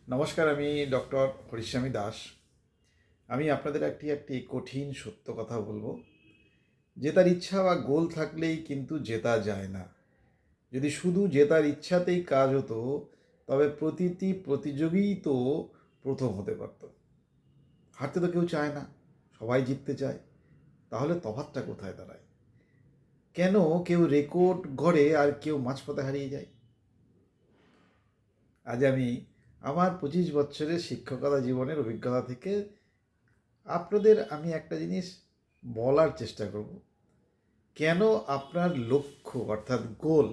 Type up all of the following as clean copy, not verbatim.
নমস্কার, আমি ডক্টর হরিস্বামী দাস। আমি আপনাদের একটি কঠিন সত্য কথা বলবো। জেতার ইচ্ছা বা গোল থাকলেই কিন্তু জেতা যায় না। যদি শুধু জেতার ইচ্ছাতেই কাজ হতো, তবে প্রতিটি প্রতিযোগীই তো প্রথম হতে পারত। হারতে তো কেউ চায় না, সবাই জিততে চায়। তাহলে তফাৎটা কোথায় দাঁড়ায়? কেন কেউ রেকর্ড গড়ে আর কেউ মাঝপথে হারিয়ে যায়? আজ আমি আমার 25 বছরের শিক্ষকতা জীবনের অভিজ্ঞতা থেকে আপনাদের আমি একটা জিনিস বলার চেষ্টা করব। কেন আপনার লক্ষ্য অর্থাৎ গোল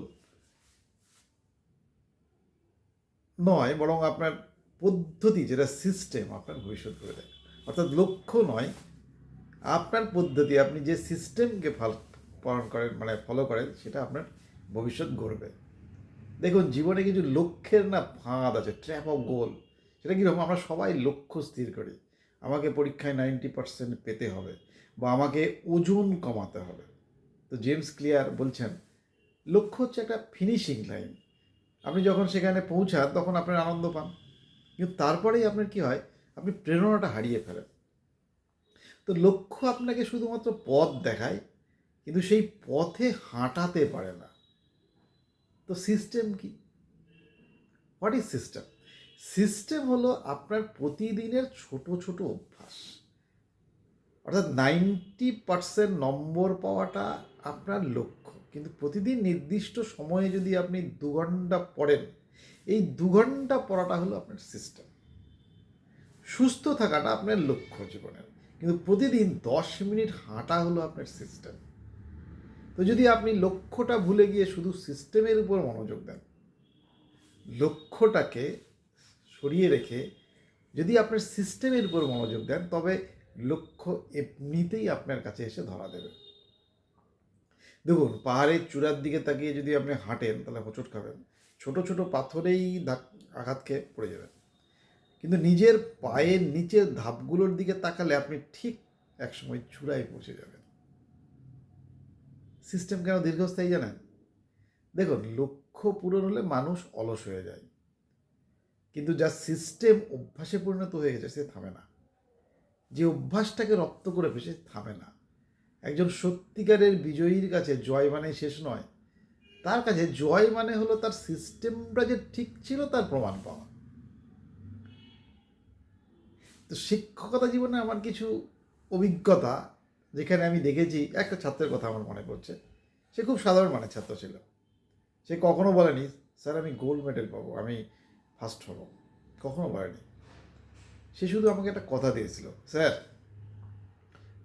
নয়, বরং আপনার পদ্ধতি, যেটা সিস্টেম, আপনার ভবিষ্যৎ করে দেয়। অর্থাৎ লক্ষ্য নয়, আপনার পদ্ধতি, আপনি যে সিস্টেমকে পালন করেন, মানে ফলো করেন, সেটা আপনার ভবিষ্যৎ গড়বে। দেখুন, জীবনে কিছু লক্ষ্যের না ফাঁদ আছে, ট্র্যাপ অফ গোল। সেটা কীরকম? আমরা সবাই লক্ষ্য স্থির করি, আমাকে পরীক্ষায় 90% পেতে হবে, বা আমাকে ওজন কমাতে হবে। তো জেমস ক্লিয়ার বলছেন, লক্ষ্য হচ্ছে একটা ফিনিশিং লাইন। আপনি যখন সেখানে পৌঁছান তখন আপনার আনন্দ পান, কিন্তু তারপরেই আপনার কি হয়? আপনি প্রেরণাটা হারিয়ে ফেলেন। তো লক্ষ্য আপনাকে শুধুমাত্র পথ দেখায়, কিন্তু সেই পথে হাঁটাতে পারে না। তো সিস্টেম কি? What is system? সিস্টেম হলো আপনার প্রতিদিনের ছোট ছোট অভ্যাস। অর্থাৎ 90% নম্বর পাওয়াটা আপনার লক্ষ্য, কিন্তু প্রতিদিন নির্দিষ্ট সময়ে যদি আপনি 2 ঘন্টা পড়েন, এই 2 ঘন্টা পড়াটা হলো আপনার সিস্টেম। সুস্থ থাকাটা আপনার লক্ষ্য জীবনের, কিন্তু প্রতিদিন 10 মিনিট হাঁটা হলো আপনার সিস্টেম। তো যদি আপনি লক্ষ্যটা ভুলে গিয়ে শুধু সিস্টেমের উপর মনোযোগ দেন, লক্ষ্যটাকে সরিয়ে রেখে যদি আপনার সিস্টেমের উপর মনোযোগ দেন, তবে লক্ষ্য এমনিতেই আপনার কাছে এসে ধরা দেবে। দেখুন, পাহাড়ের চূড়ার দিকে তাকিয়ে যদি আপনি হাঁটেন, তাহলে হোঁচট খাবেন, ছোট ছোট পাথরেই আঘাত খেয়ে পড়ে যাবেন। কিন্তু নিজের পায়ের নিচের ধাপগুলোর দিকে তাকালে আপনি ঠিক একসময় চূড়ায় পৌঁছে যাবেন। সিস্টেম কেন দীর্ঘস্থায়ী জানেন? দেখুন, লক্ষ্য পূরণ হলে মানুষ অলস হয়ে যায়, কিন্তু যা সিস্টেম অভ্যাসে পরিণত হয়ে গেছে সে থামে না। যে অভ্যাসটাকে রপ্ত করে ফেসে থামে না। একজন সত্যিকারের বিজয়ীর কাছে জয় মানে শেষ নয়, তার কাছে জয় মানে হলো তার সিস্টেমটা যে ঠিক ছিল তার প্রমাণ পাওয়া। তো শিক্ষকতা জীবনে আমার কিছু অভিজ্ঞতা, যেখানে আমি দেখেছি, একটা ছাত্রের কথা আমার মনে পড়ছে। সে খুব সাধারণ মানের ছাত্র ছিল। সে কখনো বলেনি, স্যার আমি গোল্ড মেডেল পাবো, আমি ফার্স্ট হব, কখনো বলেনি। সে শুধু আমাকে একটা কথা দিয়েছিল, স্যার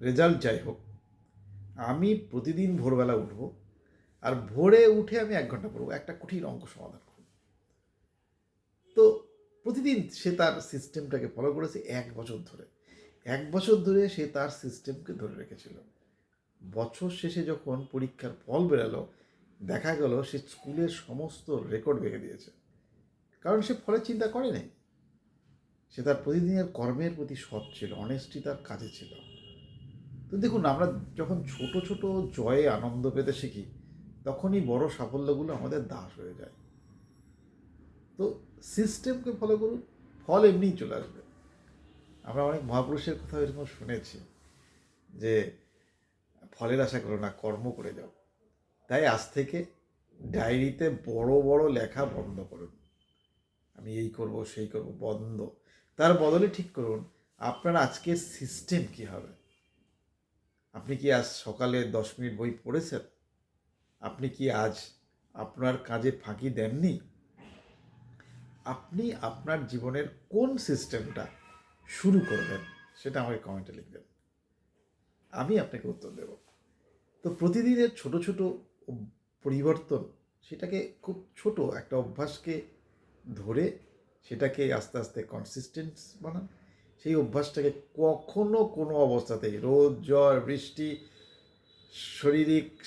রেজাল্ট যাই হোক, আমি প্রতিদিন ভোরবেলা উঠব, আর ভোরে উঠে আমি 1 ঘন্টা পড়বো, একটা কঠিন অঙ্ক সমাধান করব। তো প্রতিদিন সে তার সিস্টেমটাকে ফলো করেছে 1 বছর ধরে। 1 বছর ধরে সে তার সিস্টেমকে ধরে রেখেছিল। বছর শেষে যখন পরীক্ষার ফল বেরালো, দেখা গেল সে স্কুলের সমস্ত রেকর্ড ভেঙে দিয়েছে। কারণ সে ফলের চিন্তা করে নাই। সে তার প্রতিদিনের কর্মের প্রতি সৎ ছিল, অনেস্টি তার কাজে ছিল। তো দেখুন, আমরা যখন ছোট ছোট জয়ে আনন্দ পেতে শিখি, তখনই বড় সাফল্যগুলো আমাদের দাস হয়ে যায়। তো সিস্টেমকে ফলো করুন, ফল এমনিই চলে আসবে। আমরা অনেক মহাপুরুষের কথা এরকম শুনেছি যে, ফলের আশা করো না, কর্ম করে যাও। তাই আজ থেকে ডায়েরিতে বড় বড় লেখা বন্ধ করুন, আমি এই করব সেই করব, বন্ধ। তার বদলে ঠিক করুন আপনার আজকের সিস্টেম কী হবে। আপনি কি আজ সকালে 10 মিনিট বই পড়েছেন? আপনি কি আজ আপনার কাজে ফাঁকি দেননি? আপনি আপনার জীবনের কোন সিস্টেমটা শুরু করবেন, সেটা আমাকে কমেন্টে লিখবেন, আমি আপনাকে উত্তর দেব। তো প্রতিদিনের ছোট ছোট পরিবর্তন, সেটাকে খুব ছোট একটা অভ্যাসকে ধরে সেটাকে আস্তে আস্তে কনসিস্টেন্স বানান। সেই অভ্যাসটাকে কখনো কোনো অবস্থাতেই, রোদ ঝড় বৃষ্টি,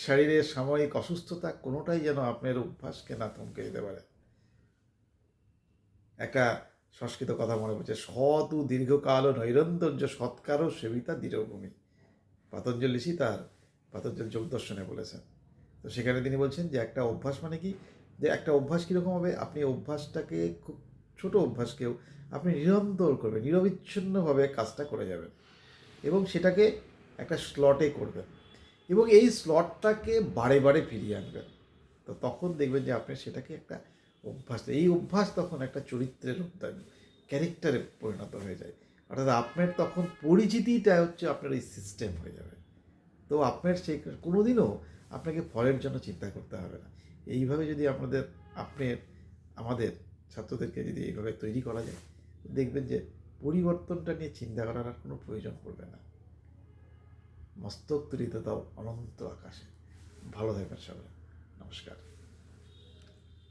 শারীরের সাময়িক অসুস্থতা, কোনোটাই যেন আপনার অভ্যাসকে না থমকে দিতে পারে। একটা সংস্কৃত কথা মনে পড়ছে, সৎ ও দীর্ঘকাল ও নৈরন্তর্য সৎকার ও সেবিতা দৃঢ়ভূমি। পতঞ্জলি ঋষি তার পতঞ্জলি যোগ দর্শনে বলেছেন। তো সেখানে তিনি বলছেন যে একটা অভ্যাস মানে কি, যে একটা অভ্যাস কীরকম হবে, আপনি অভ্যাসটাকে খুব ছোট অভ্যাসকেও আপনি নিরন্তর করবেন, নিরবিচ্ছিন্নভাবে কাজটা করে যাবেন এবং সেটাকে একটা স্লটে করবেন এবং এই স্লটটাকে বারে বারে ফিরিয়ে আনবেন। তো তখন দেখবেন যে আপনি সেটাকে একটা অভ্যাস, এই অভ্যাস তখন একটা চরিত্রের ক্যারেক্টারে পরিণত হয়ে যায়। অর্থাৎ আপনার তখন পরিচিতিটা হচ্ছে আপনার এই সিস্টেম হয়ে যাবে। তো আপনার সেই কোনোদিনও আপনাকে ফলের জন্য চিন্তা করতে হবে না। এইভাবে যদি আমাদের ছাত্রদেরকে যদি এইভাবে তৈরি করা যায়, দেখবেন যে পরিবর্তনটা নিয়ে চিন্তা করার আর কোনো প্রয়োজন পড়বে না। মস্তক তুলিতে দাও অনন্ত আকাশে। ভালো থাকবেন সবাই। নমস্কার।